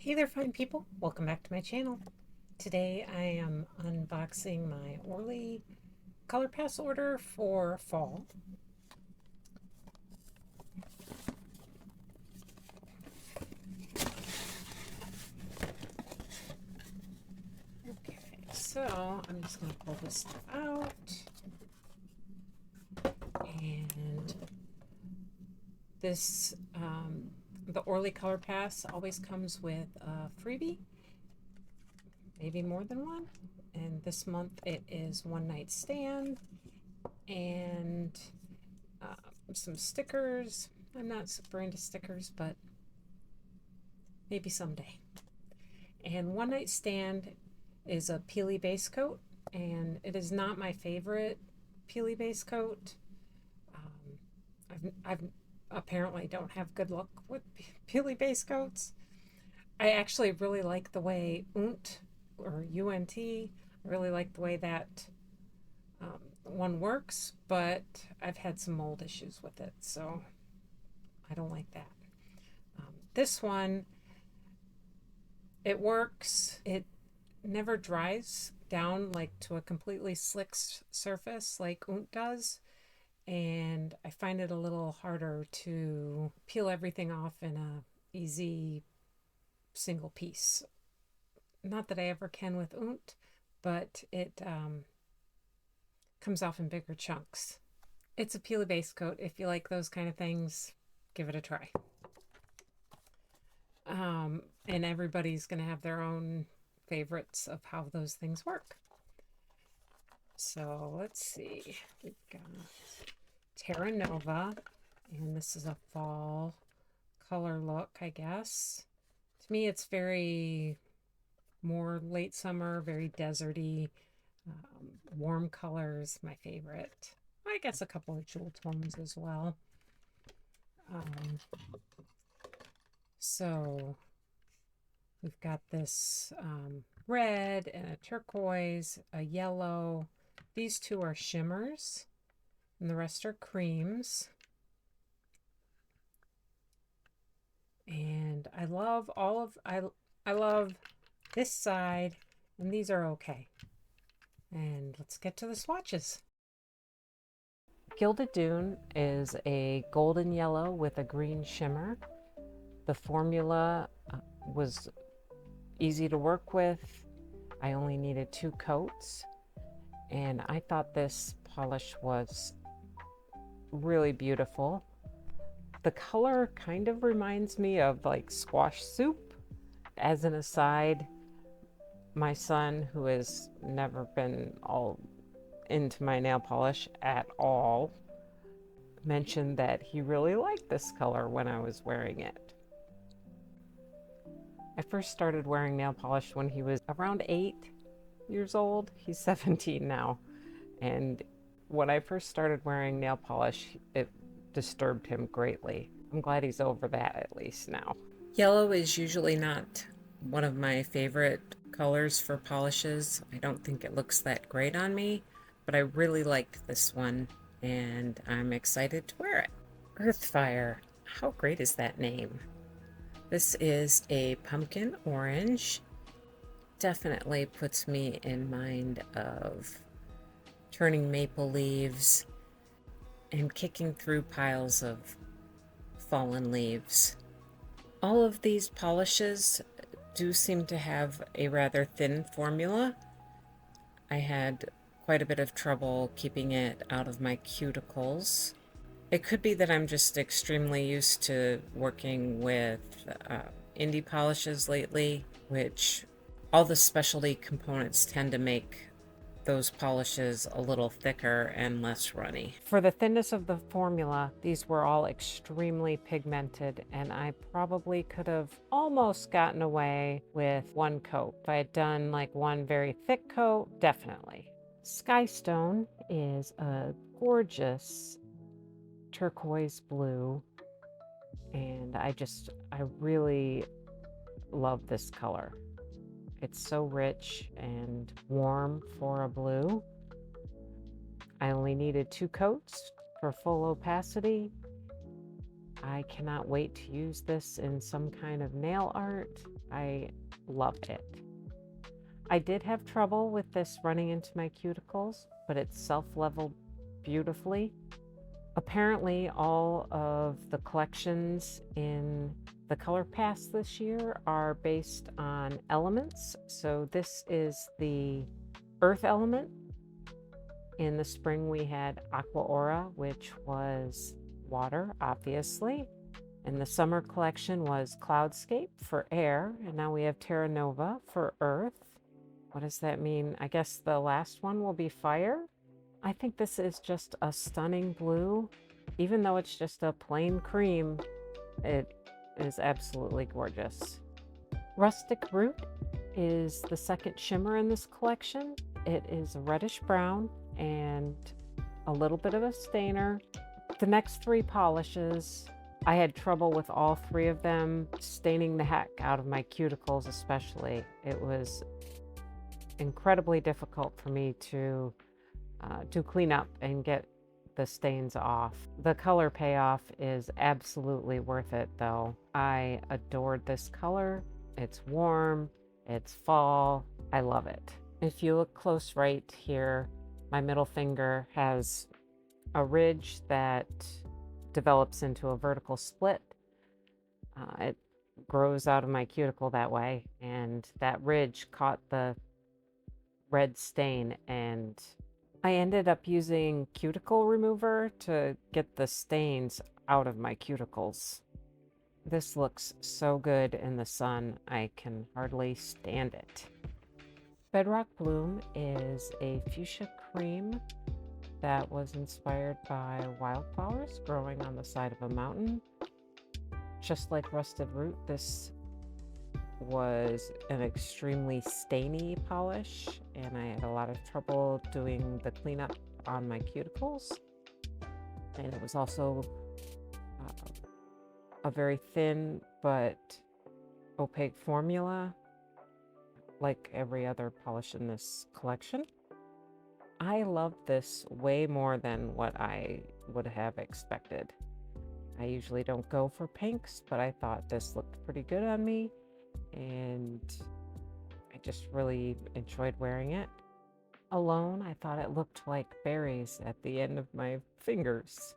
Hey there, fine people. Welcome back to my channel. Today I am unboxing my Orly Color Pass order for fall. Okay, so I'm just going to pull this stuff out. And this, the Orly Color Pass always comes with a freebie, maybe more than one. And this month it is One Night Stand and some stickers. I'm not super into stickers, but maybe someday. And One Night Stand is a peely base coat, and it is not my favorite peely base coat. I've apparently don't have good luck with peely base coats. I actually really like the way UNT or UNT. I really like the way that one works, but I've had some mold issues with it, so I don't like that. This one, it works. It never dries down like to a completely slick surface like UNT does. And I find it a little harder to peel everything off in a easy single piece. Not that I ever can with UNT, but it comes off in bigger chunks. It's a peely base coat. If you like those kind of things, give it a try. And everybody's going to have their own favorites of how those things work. So let's see. We've got Terra Nova, and this is a fall color look, I guess. To me, it's very more late summer, very deserty, warm colors, my favorite. I guess a couple of jewel tones as well. So we've got this red and a turquoise, a yellow. These two are shimmers, and the rest are creams. And I love I love this side, and these are okay. And let's get to the swatches. Gilded Dune is a golden yellow with a green shimmer. The formula was easy to work with. I only needed 2 coats, and I thought this polish was really beautiful. The color kind of reminds me of like squash soup. As an aside, my son, who has never been all into my nail polish at all, mentioned that he really liked this color when I was wearing it. I first started wearing nail polish when he was around 8 years old. He's 17 now. And when I first started wearing nail polish, it disturbed him greatly. I'm glad he's over that at least now. Yellow is usually not one of my favorite colors for polishes. I don't think it looks that great on me, but I really like this one, and I'm excited to wear it. Earthfire. How great is that name? This is a pumpkin orange. Definitely puts me in mind of turning maple leaves and kicking through piles of fallen leaves. All of these polishes do seem to have a rather thin formula. I had quite a bit of trouble keeping it out of my cuticles. It could be that I'm just extremely used to working with indie polishes lately, which all the specialty components tend to make those polishes a little thicker and less runny. For the thinness of the formula, these were all extremely pigmented, and I probably could have almost gotten away with 1 coat. If I had done like 1 very thick coat, definitely. Skystone is a gorgeous turquoise blue, and I really love this color. It's so rich and warm for a blue. I only needed 2 coats for full opacity, I cannot wait to use this in some kind of nail art. I love it. I did have trouble with this running into my cuticles, but it's self-leveled beautifully. Apparently, all of the collections in the Color Pass this year are based on elements. So this is the Earth element. In the spring, we had Aqua Aura, which was water, obviously. And the summer collection was Cloudscape for air. And now we have Terra Nova for earth. What does that mean? I guess the last one will be fire. I think this is just a stunning blue. Even though it's just a plain cream, it is absolutely gorgeous. Rustic Root is the second shimmer in this collection. It is reddish brown and a little bit of a stainer. The next three polishes, I had trouble with all three of them staining the heck out of my cuticles especially. It was incredibly difficult for me to clean up and get the stains off. The color payoff is absolutely worth it though. I adored this color. It's warm, it's fall, I love it. If you look close right here, my middle finger has a ridge that develops into a vertical split. It grows out of my cuticle that way, and that ridge caught the red stain, and I ended up using cuticle remover to get the stains out of my cuticles. This looks so good in the sun, I can hardly stand it. Bedrock Bloom is a fuchsia cream that was inspired by wildflowers growing on the side of a mountain. Just like Rustic Root, this was an extremely stainy polish, and I had a lot of trouble doing the cleanup on my cuticles. And it was also a very thin but opaque formula, like every other polish in this collection. I love this way more than what I would have expected. I usually don't go for pinks, but I thought this looked pretty good on me, and I just really enjoyed wearing it. Alone, I thought it looked like berries at the end of my fingers.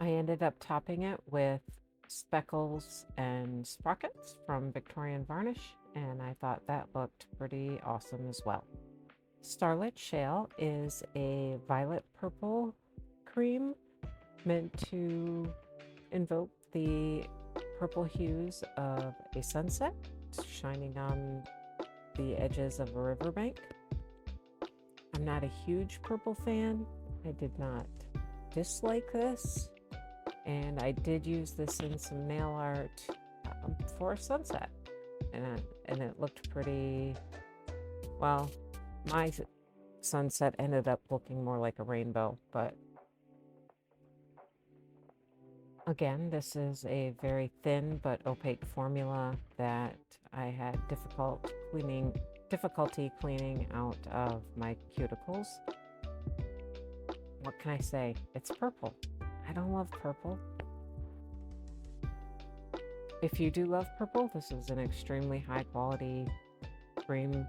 I ended up topping it with speckles and sprockets from Victorian Varnish, and I thought that looked pretty awesome as well. Starlit Shale is a violet purple cream meant to invoke the purple hues of a sunset shining on the edges of a riverbank. I'm not a huge purple fan. I did not dislike this, and I did use this in some nail art for a sunset, and it looked pretty well. My sunset ended up looking more like a rainbow, but again, this is a very thin but opaque formula that I had difficulty cleaning out of my cuticles. What can I say? It's purple. I don't love purple. If you do love purple, this is an extremely high quality cream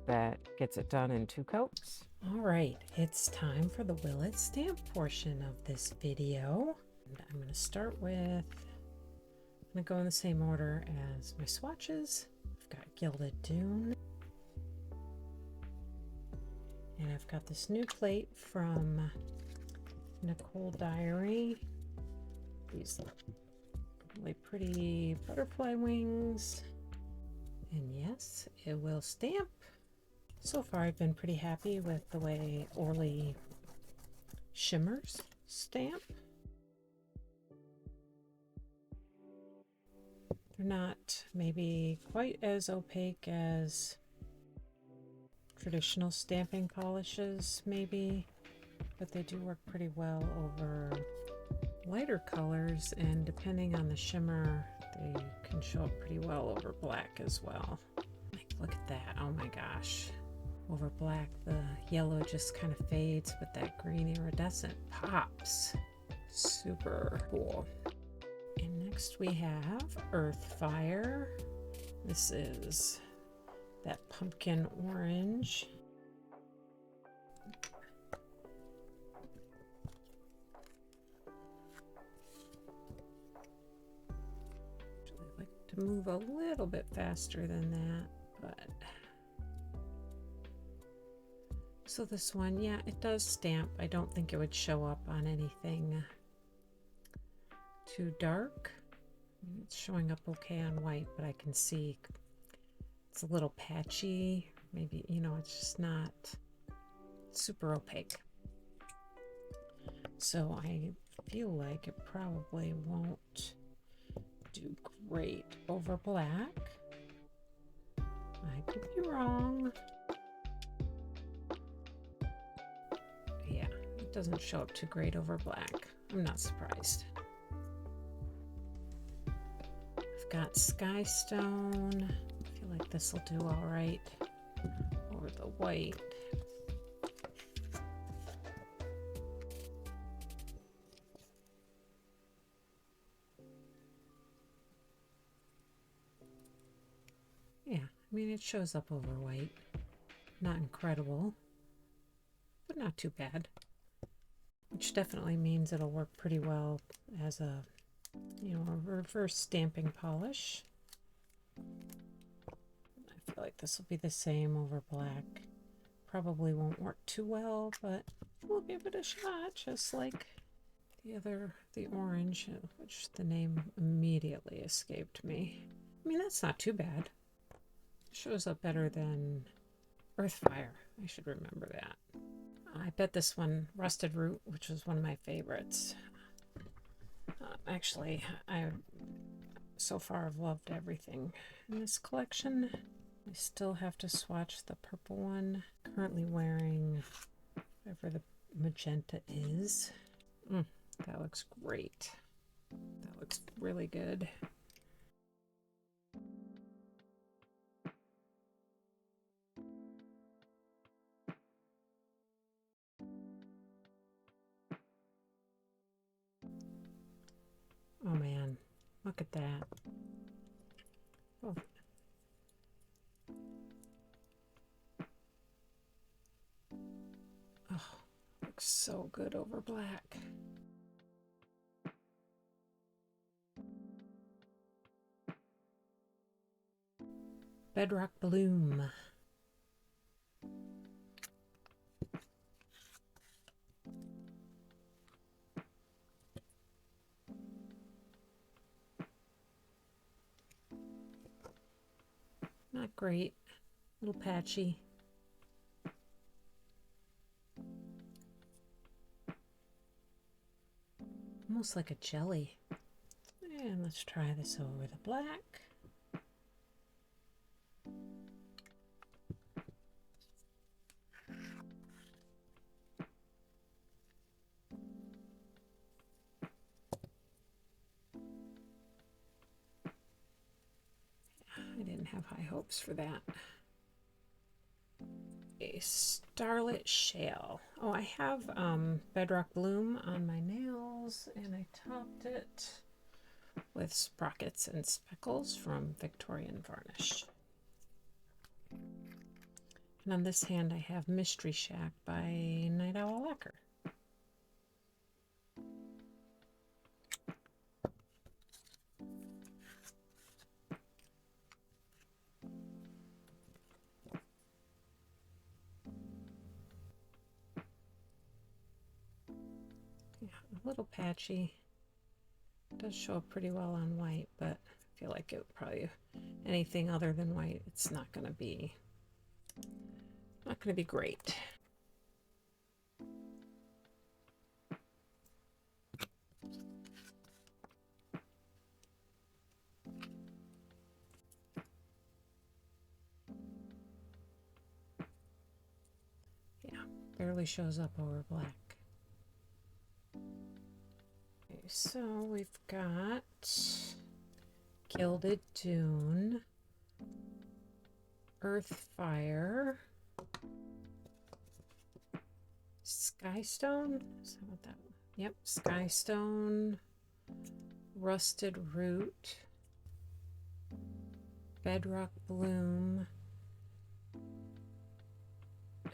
that gets it done in 2 coats. All right, it's time for the Will It Stamp portion of this video. And I'm going to start with, I'm going to go in the same order as my swatches. I've got Gilded Dune. And I've got this new plate from Nicole Diary. These really pretty butterfly wings. And yes, it will stamp. So far, I've been pretty happy with the way Orly shimmers stamp. They're not maybe quite as opaque as traditional stamping polishes, maybe, but they do work pretty well over lighter colors, and depending on the shimmer, they can show up pretty well over black as well. Like, look at that. Oh my gosh. Over black, the yellow just kind of fades, but that green iridescent pops. Super cool. And next we have Earthfire. This is that pumpkin orange. I'd like to move a little bit faster than that, but so this one, yeah, it does stamp. I don't think it would show up on anything too dark. It's showing up okay on white, but I can see it's a little patchy. Maybe, you know, it's just not super opaque. So I feel like it probably won't do great over black. I could be wrong. Yeah, it doesn't show up too great over black. I'm not surprised. I've got Skystone. I feel like this will do all right over the white. Yeah, I mean, it shows up over white. Not incredible, but not too bad. Which definitely means it'll work pretty well as a, you know, a reverse stamping polish. I feel like this will be the same over black. Probably won't work too well, but we'll give it a shot, just like the orange, which the name immediately escaped me. I mean, that's not too bad. Shows up better than Earthfire. I should remember that. I bet this one, Rustic Root, which was one of my favorites. Actually, I so far have loved everything in this collection. I still have to swatch the purple one. Currently wearing whatever the magenta is. That looks great. That looks really good. Oh man, look at that. Oh. Oh, looks so good over black. Bedrock Bloom. Not great. A little patchy. Almost like a jelly. And let's try this over the black. I didn't have high hopes for that. A Starlit Shale. Oh, I have Bedrock Bloom on my nails, and I topped it with sprockets and speckles from Victorian Varnish. And on this hand, I have Mystery Shack by Night Owl Lacquer. Yeah, a little patchy. It does show up pretty well on white, but I feel like it probably anything other than white, it's not going to be great. Yeah, barely shows up over black. Okay, so we've got Gilded Dune, Earthfire, Skystone. Is that what that? Yep, Skystone, Rustic Root, Bedrock Bloom,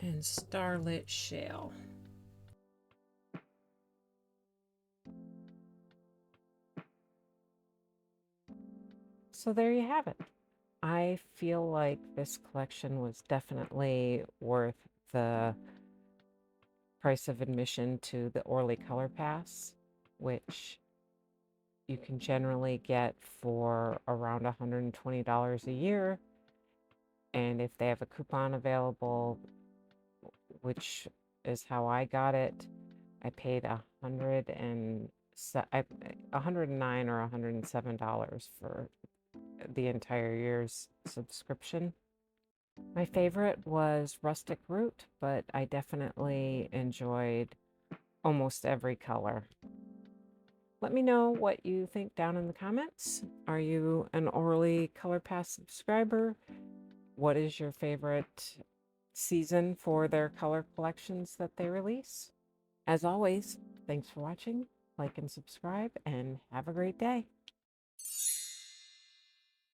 and Starlit Shale. So there you have it. I feel like this collection was definitely worth the price of admission to the Orly Color Pass, which you can generally get for around $120 a year. And if they have a coupon available, which is how I got it, I paid $109 or $107 for the entire year's subscription. My favorite was Rustic Root, but I definitely enjoyed almost every color. Let me know what you think down in the comments. Are you an Orly Color Pass subscriber? What is your favorite season for their color collections that they release? As always, thanks for watching. Like and subscribe, and have a great day.